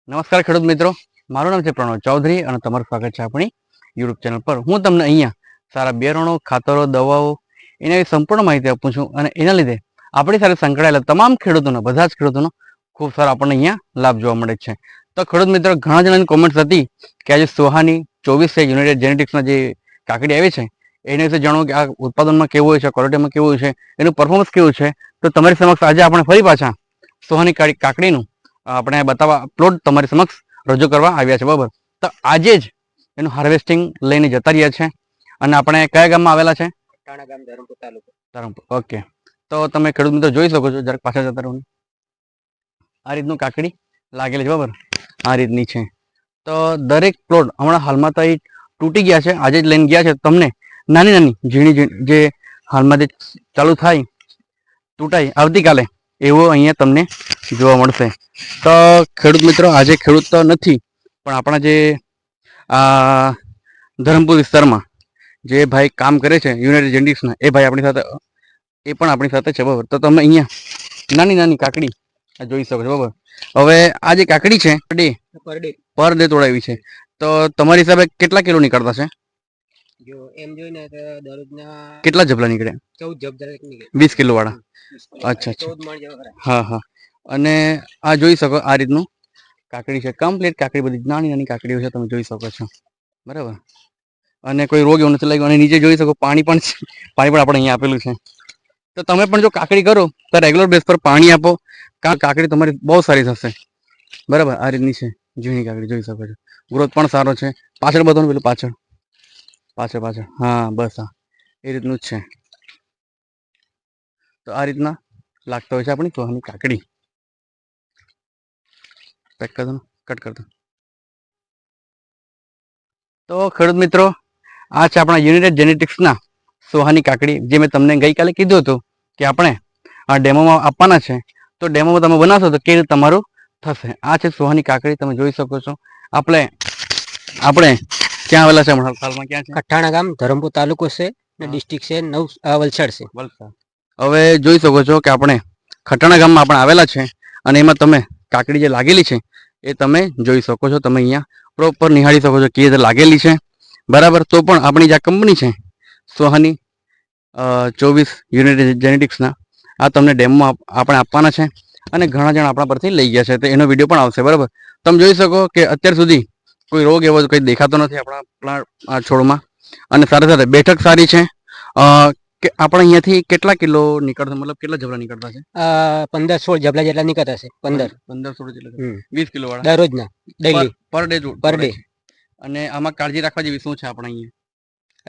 નમસ્કાર ખેડૂત મિત્રો, મારું નામ છે પ્રણવ ચૌધરી અને તમારું સ્વાગત છે આપણી યુટ્યુબ ચેનલ પર. હું તમને અહીંયા સારા બિયારણો, ખાતરો, દવાઓ એના વિશે સંપૂર્ણ માહિતી આપું છું અને એના લીધે આપણી સાથે સંકળાયેલા તમામ ખેડૂતોનો, બધા જ ખેડૂતોનો ખૂબ સારો આપણને અહીંયા લાભ જોવા મળે છે. તો ખેડૂત મિત્રો, ઘણા જણાની કોમેન્ટ્સ હતી કે આજે સોહાની 24 યુનાઇટેડ જેનેટિક્સના જે કાકડી આવી છે એના વિશે જાણો કે આ ઉત્પાદનમાં કેવું હોય છે, ક્વોલિટીમાં કેવું હોય છે, એનું પરફોર્મન્સ કેવું છે. તો તમારી સમક્ષ આજે આપણે ફરી પાછા સોહાની કાકડીનું આપણે બતાવવા પ્લોટ તમારી સમક્ષ રજૂ કરવા આવ્યા છે. બરાબર, તો આજે જ એનું હાર્વેસ્ટિંગ લઈને જતા રહ્યા છે. અને આપણે કયા ગામમાં આવેલા છે? કટાણા ગામ, ધરમપુર તાલુકો. ધરમપુર, ઓકે. તો તમે ખેડૂત મિત્રો જોઈ શકો છો, જરાક પાછળ જતા રહો. આ રીતનું કાકડી લાગેલી છે. બરાબર, આ રીતની છે. તો દરેક પ્લોટ હમણાં હાલમાં તો એ તૂટી ગયા છે, આજે જ લઈને ગયા છે. તમને નાની નાની ઝીણી જે હાલમાં જે ચાલુ થાય તૂટાય આવતીકાલે એવો અહીંયા તમને જોવા મળશે. તો ખેડૂત મિત્રો, આજે ખેડૂત તો નથી પણ આપણા જે ધરમપુર વિસ્તારમાં જે ભાઈ કામ કરે છે યુનાઇટેડ જેનેટિક્સના, એ ભાઈ આપણી સાથે, એ પણ આપણી સાથે છે. બરાબર, તો તમે અહીંયા નાની નાની કાકડી જોઈ શકો છો. બરાબર, હવે આ જે કાકડી છે પર ડે તોડાવી છે, તો તમારી હિસાબે કેટલા કિલો નીકળતા છે? જો એમ જોઈને તો દરરોજના કેટલા જબલા નીકળે? 14 જબલા નીકળે. 20 કિલો વાળા. અચ્છા, 14 મણ જેવા ખરા. હા હા. અને આ જોઈ શકો, આ રીતનું કાકડી છે, કમ્પ્લીટ કાકડી, બધી નાની નાની કાકડીઓ છે, તમે જોઈ શકો છો. બરાબર, અને કોઈ રોગ એવો નથી લાગ્યો. અને નીચે જોઈ શકો પાણી પણ આપણે અહીંયા આપેલું છે. તો તમે પણ જો કાકડી કરો તો રેગ્યુલર બેઝ પર પાણી આપો, કાકડી તમારી બહુ સારી થશે. બરાબર, આ રીતની છે ઝીણી કાકડી, જોઈ શકો છો. ગ્રોથ પણ સારો છે. પાછળ બધાનું પેલું પાછળ હા, બસ હા, એ રીતનું જ છે. તો આ રીતના લાગતો હોય છે આપણી સોહાની કાકડી. પેક કરી દો, કટ કરી દો. તો ખેડૂત મિત્રો, આ છે આપણા યુનાઇટેડ જેનેટિક્સના સોહાની કાકડી, જે મેં તમને ગઈકાલે કીધું હતું કે આપણે આ ડેમોમાં આપવાના છે. તો ડેમોમાં તમે બનાવશો તો કેવી રીતે તમારું થશે. આ છે સોહાની કાકડી, તમે જોઈ શકો છો. આપણે ક્યાં આવેલા છે હાલમાં? ક્યાં છે? કટાણા ગામ, ધરમપુર તાલુકો છે અને ડિસ્ટ્રિક્ટ છે વલસાડ છે. હવે જોઈ શકો છો કે આપણે ખટાણા ગામમાં આપણે આવેલા છે અને એમાં તમે કાકડી જે લાગેલી છે એ તમે જોઈ શકો છો. તમે અહીંયા પ્રોપર નિહાળી શકો છો કે એ લાગેલી છે. બરાબર, તો પણ આપણી જે કંપની છે સોહાની 24 યુનાઇટેડ જેનેટિક્સના, આ તમને ડેમોમાં આપણે આપવાના છે. અને ઘણા જણા આપણા પરથી લઈ ગયા છે, તો એનો વિડીયો પણ આવશે. બરાબર, તમે જોઈ શકો કે અત્યાર સુધી કોઈ રોગ એવો કંઈ દેખાતો નથી આપણા પ્લાન્ટ છોડમાં. અને સાથે સાથે બેઠક સારી છે. કે આપણે અહીંયાથી કેટલા કિલો નીકળતા, મતલબ કેટલા જબલા નીકળતા છે? 15-16 જબલા જેટલા નીકળતા છે. 15-16 જેટલા, 20 કિલો વાળા દરરોજના, ડેઈલી, પર ડે. અને આમાં કાળજી રાખવા જેવી શું છે આપણે અહીંયા?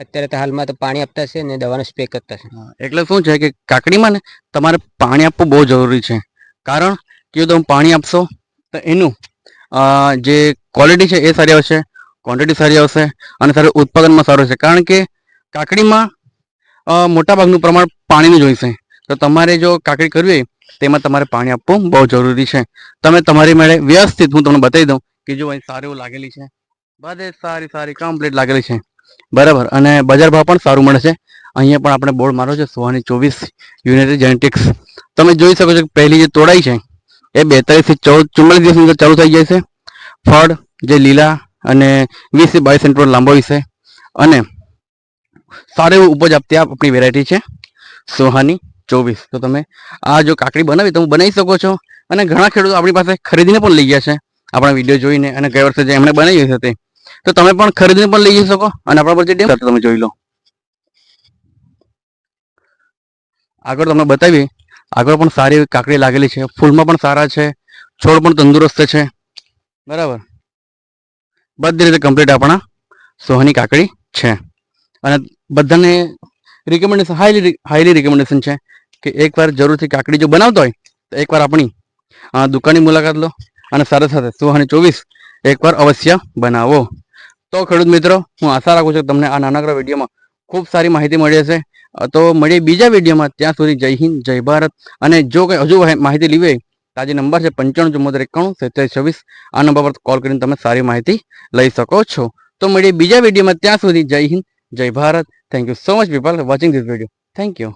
અત્યારે તો હાલમાં તો પાણી આપતા છે ને દવાનો સ્પ્રે કરતા છે. એટલે શું છે કે કાકડીમાં ને તમારે પાણી આપવું બહુ જરૂરી છે. કારણ કે તમે પાણી આપશો તો એનું જે ક્વોલિટી છે એ સારી આવશે, ક્વોન્ટિટી સારી આવશે અને સારું ઉત્પાદનમાં સારું છે. કારણ કે કાકડીમાં મોટાભાગનું પ્રમાણ પાણીનું જોઈશે. તો તમારે જો કાકડી કરવી હોય તેમાં તમારે પાણી આપવું બહુ જરૂરી છે. તમે તમારી મેળે વ્યવસ્થિત, હું તમને બતાવી દઉં કે જો અહીં સારી એવું લાગેલી છે, બધે સારી કમ્પ્લીટ લાગેલી છે. બરાબર, અને બજાર ભાવ પણ સારું મળે છે. અહીંયા પણ આપણે બોર્ડ મારો છે સોહાની 24 યુનાઇટેડ જેનેટિક્સ. તમે જોઈ શકો છો કે પહેલી જે તોડાઈ છે એ 42 થી 44 દિવસની અંદર ચાલુ થઈ જાય છે. ફળ જે લીલા અને 20 થી 22 સેન્ટીમીટર લાંબો છે અને સારું એવું ઉપજ આપતી આપણી વેરાયટી છે સોહાની 24. તો તમે આ જો કાકડી બનાવી તમે બનાવી શકો છો. અને ઘણા ખેડૂતો આપણી પાસે ખરીદીને પણ લઈ ગયા છે આપણા વિડીયો જોઈને, અને ગયા વર્ષે જે એમણે બનાવી હશે તે. તો તમે પણ ખરીદીને પણ લઈ જઈ શકો. અને આપણા પર જે ડેમ તમે જોઈ લો, આગળ તમને બતાવી, આગળ પણ સારી એવી કાકડી લાગેલી છે. ફૂલમાં પણ સારા છે, છોડ પણ તંદુરસ્ત છે. બરાબર, બધી રીતે કમ્પ્લીટ આપણા સોહાની કાકડી છે. અને બધાને રિકમેન્ડેશન, હાઈલી રિકમેન્ડેશન છે કે એકવાર જરૂરથી કાકડી જો બનાવતો હોય તો એકવાર આપણી દુકાનની મુલાકાત લો અને સાથે સાથે સોહાની 24 એકવાર અવશ્ય બનાવો. તો ખેડૂત મિત્રો, હું આશા રાખું છું કે તમને આ નાનકડા વિડીયોમાં ખૂબ સારી માહિતી મળી હશે. તો મળીએ બીજા વિડીયોમાં. ત્યાં સુધી જય હિન્દ, જય ભારત. અને જો કંઈ હજુ માહિતી લેવી હોય તો આ જે નંબર છે 957491 આ નંબર પર કોલ કરીને તમે સારી માહિતી લઈ શકો છો. તો મળીએ બીજા વિડીયોમાં. ત્યાં સુધી જય હિન્દ, જય Bharat. Thank you so much people watching this video. Thank you.